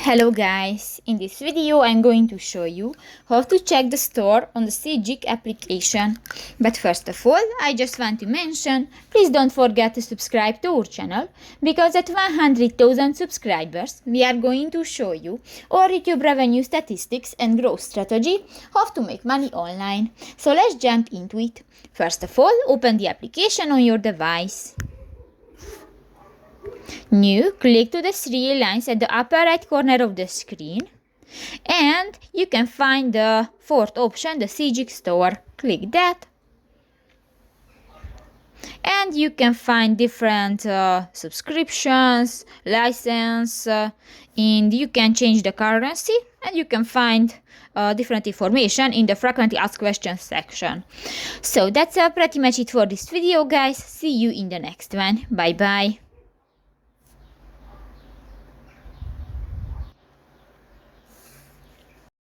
Hello guys, in this video I'm going to show you how to check the store on the Sygic application. But first of all, I just want to mention, please don't forget to subscribe to our channel, because at 100,000 subscribers we are going to show you our YouTube revenue statistics and growth strategy, how to make money online. So let's jump into it. First of all, open the application on your device. New, click to the three lines at the upper right corner of the screen, and you can find the fourth option, the Sygic store. Click that, and you can find different subscriptions, license, and you can change the currency, and you can find different information in the frequently asked questions section. So that's pretty much it for this video, guys. See you in the next one. Bye bye.